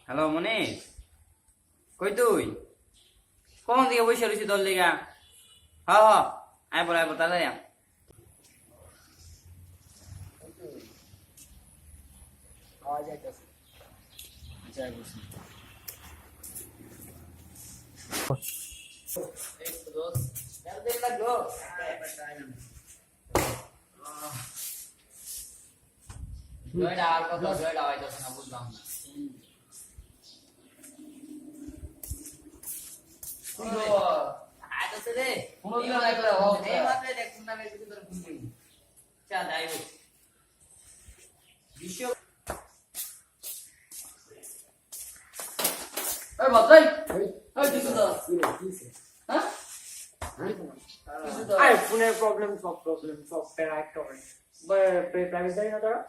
Hello Manish, কই তুই? কোন দিকে বসে রয়েছি তোর লিগা? হ হ, আইবো আইবো তাহলে। আওয়াজ আইতাছে। যাই বসি। এই তো দোস্ত, তেল দেই লাগলো। জয়টা আর কত জয়টা আইতাছে না বুঝলাম না। আইতাছে রে। কোনো দিন আইতাছে ও। এই মাত্র দেখুন না মেরে ভিতরে ঘুমই। চা যাইবো। বিশ্ব এই বাজাই এই কিছু দাও হ্যাঁ কিছু দাও আরে ফোনের প্রবলেম সব প্রাইভেট করে প্রাইভেট দাই না তোরা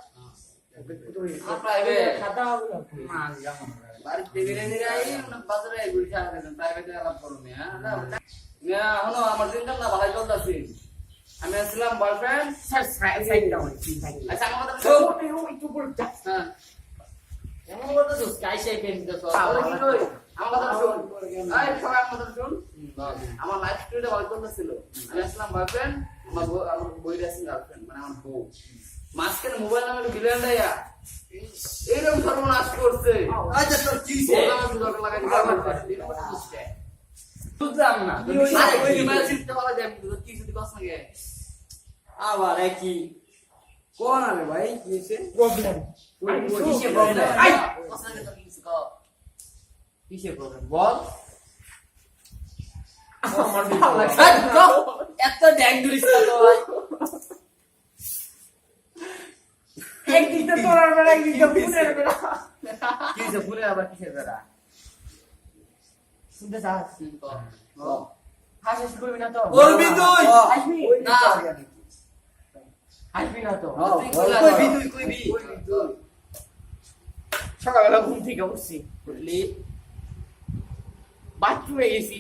প্রাইভেট খাতা হবে না না যাবো বাড়ি থেকে নিয়ে যাই না বাজারে ঘুরে খাওয়া দেন প্রাইভেটে আলাপ করুন হ্যাঁ না না হলো আমার দিনটা না ভালো চলতেছে আমি আসলাম বয়ফ্রেন্ড স্যার সাইড ডাউন আচ্ছা আমার কথা তো শোন একটু বল যা হ্যাঁ এমন কথা তো স্কাই শাই পেন দিতে সব বলে কি কই আমার কথা শোন এই সবাই আমার কথা শোন আমার লাইফ স্টোরিটা ভালো চলতেছিল আমি আসলাম বয়ফ্রেন্ড আমার বই আছে গার্লফ্রেন্ড মানে আমার বউ মাঝখানে মোবাইল নাম্বার বিলিয়ন দেয়া এইরকম সর্বনাশ করছে আচ্ছা তোর কি আমার দরকার লাগাই দিতে বুঝলাম না। আরে ওই মোবাইল চিনতে পারা যায় কি যদি কষ্ট লাগে আবার কি কোন আরে ভাই কি হইছে? প্রবলেম কিসে প্রবলেম? আই কষ্ট লাগে তো কিছু কও কিসে প্রবলেম বল? আমার এত ড্যাং ধরিস না তো ভাই একদিকে তোরার বেলা একদিকে ফোনের বেলা কি হইছে? ফুলে আবার কিসের বেড়া? শুনতে চাস হাসিস করবি না তো করবি তুই? আসবি না আসবি না তো কইবি। সকালবেলা ঘুম থেকে উঠছি উঠলি বাথরুমে গেছি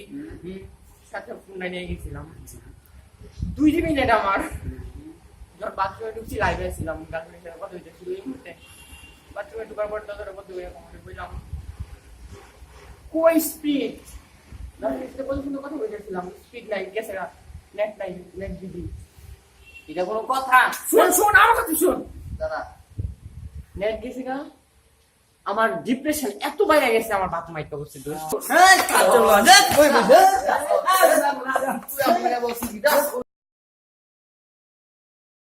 সাথে ফোনটা নিয়ে গেছিলাম 2 মিনিট আমার যখন বাথরুমে ঢুকছি লাইভে ছিলাম গার্লফ্রেন্ডের সাথে কথা হইতেছিল এই মুহূর্তে বাথরুমে ঢুকার পর তাদের কথা বলে বুঝলাম কই স্পিড গার্লফ্রেন্ডের সাথে কত সুন্দর কথা বলতেছিলাম স্পিড নাই গেছে নেট নাই নেট দিদি এটা কোনো কথা শোন আমার কথা শোন দাদা নেট গেছে গা আমার ডিপ্রেশন এত বাইরে গেছে আমার বাপ মাইতে বসছে দোস্ত এই কাজ চলবা দেখ কই বসে? তুই আমাকে বলছিস